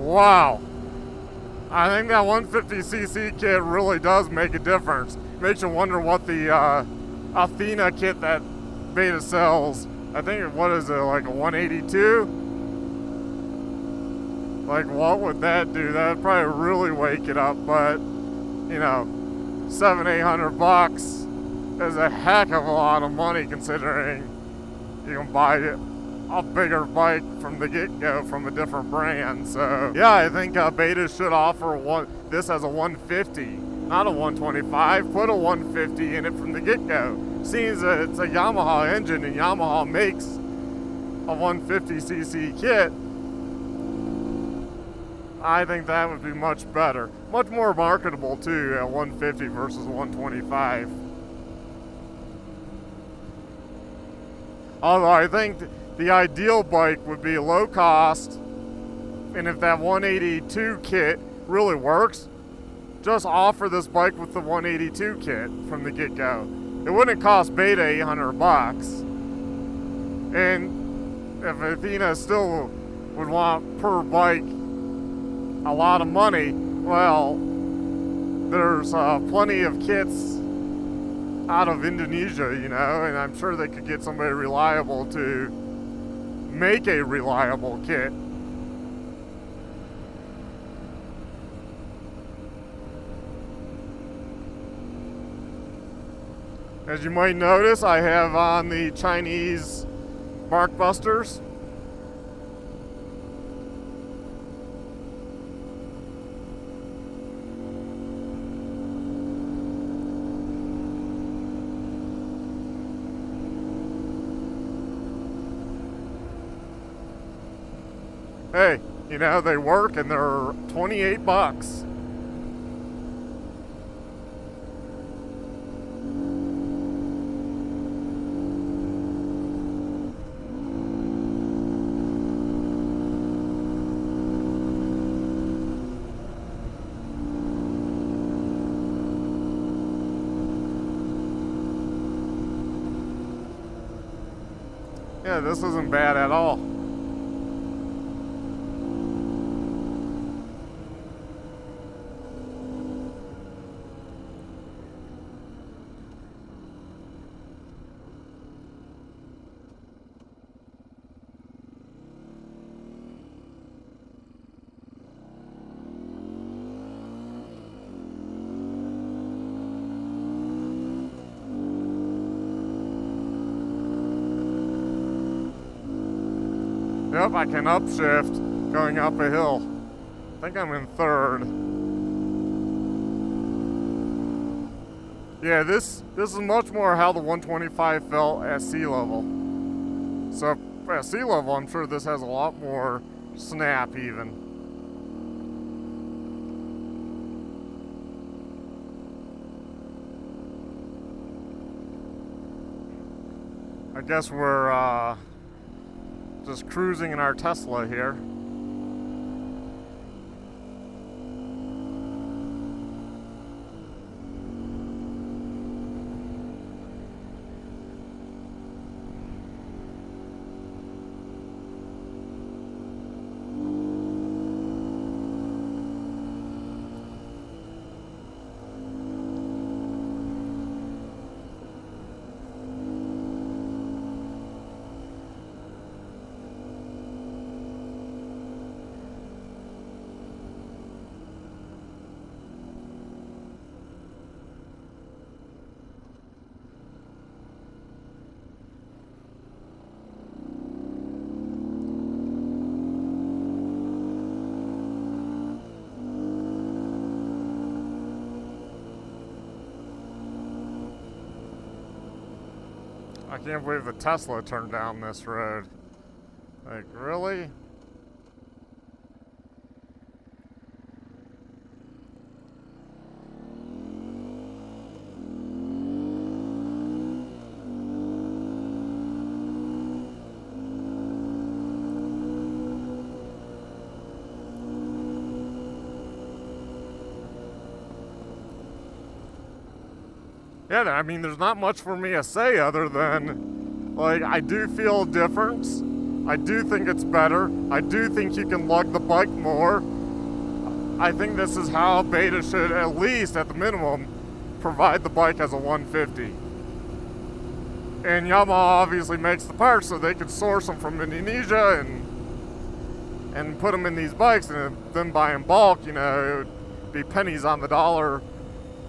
Wow. I think that 150cc kit really does make a difference. Makes you wonder what the Athena kit that Beta sells, I think, what is it, like a 182? Like, what would that do? That would probably really wake it up, but, you know, $700-800 is a heck of a lot of money considering you can buy a bigger bike from the get-go from a different brand. So yeah, I think Beta should offer this as a 150, not a 125. Put a 150 in it from the get-go. Seems that it's a Yamaha engine and Yamaha makes a 150cc kit. I think that would be much better, much more marketable too at 150 versus 125. Although I think the ideal bike would be low cost, and if that 182 kit really works, just offer this bike with the 182 kit from the get-go. It wouldn't cost Beta $800. And if Athena still would want per bike a lot of money, well, there's plenty of kits out of Indonesia, you know, and I'm sure they could get somebody reliable to make a reliable kit. As you might notice, I have on the Chinese bark busters. Hey, you know, they work and they're $28. Yeah, this isn't bad at all. Yep, I can upshift going up a hill. I think I'm in third. Yeah, this is much more how the 125 felt at sea level. So at sea level, I'm sure this has a lot more snap even. I guess we're just cruising in our Tesla here. I can't believe the Tesla turned down this road. Like, really? Yeah, I mean, there's not much for me to say other than, like, I do feel a difference I do think it's better. I do think you can lug the bike more. I think this is how Beta should, at least at the minimum, provide the bike as a 150. And Yamaha obviously makes the parts so they could source them from Indonesia and put them in these bikes, and then buy in bulk, you know, it would be pennies on the dollar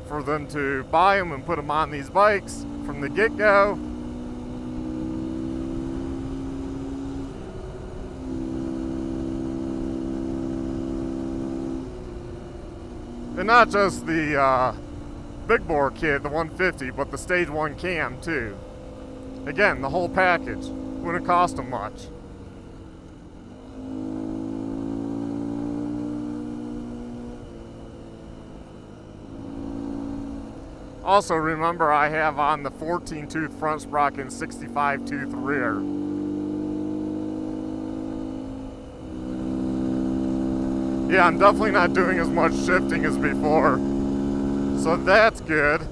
for them to buy them and put them on these bikes from the get-go. And not just the big bore kit, the 150, but the stage 1 cam too. Again, the whole package. Wouldn't cost them much. Also remember, I have on the 14 tooth front sprocket and 65 tooth rear. Yeah, I'm definitely not doing as much shifting as before, so that's good.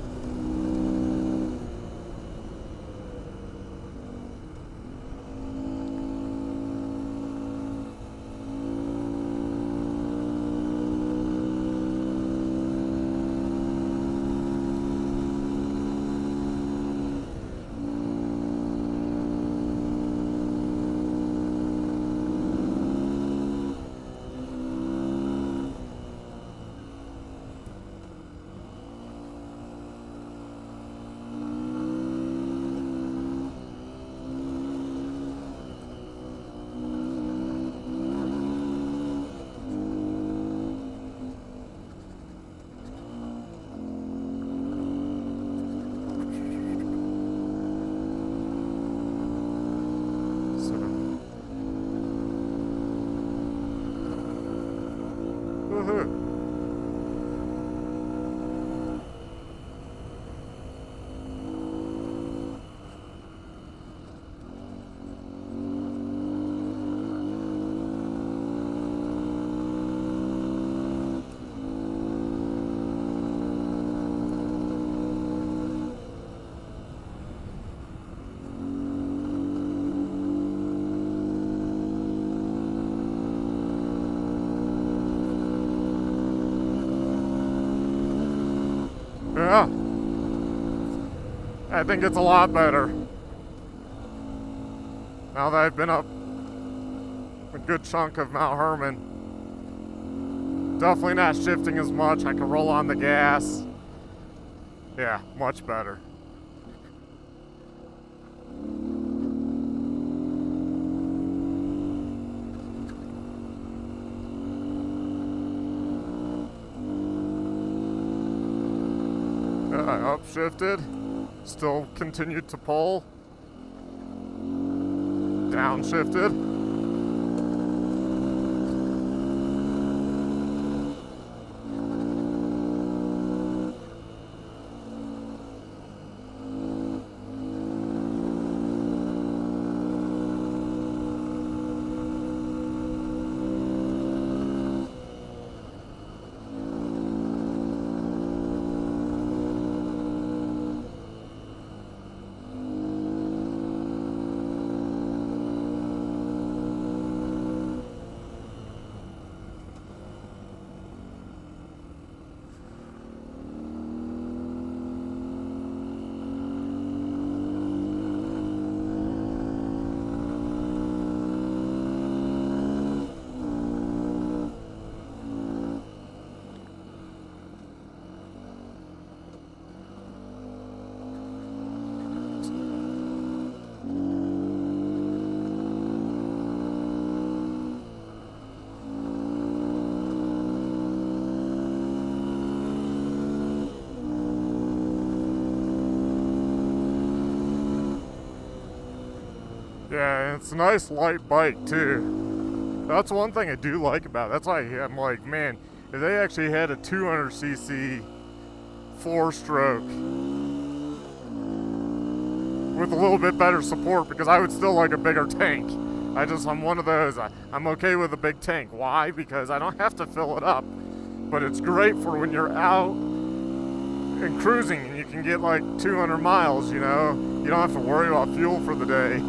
Yeah, I think it's a lot better. Now that I've been up a good chunk of Mount Herman, definitely not shifting as much. I can roll on the gas. Yeah, much better. I upshifted, still continued to pull, downshifted. Yeah, it's a nice light bike too. That's one thing I do like about it. That's why I'm like, man, if they actually had a 200cc 4-stroke with a little bit better support, because I would still like a bigger tank. I'm one of those. I'm okay with a big tank. Why? Because I don't have to fill it up. But it's great for when you're out and cruising and you can get like 200 miles, you know. You don't have to worry about fuel for the day.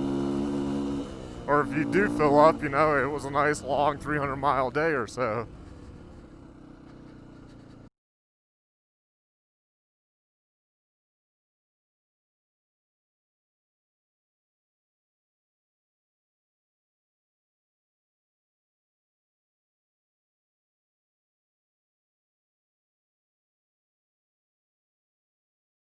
Or if you do fill up, you know, it was a nice long 300 mile day or so.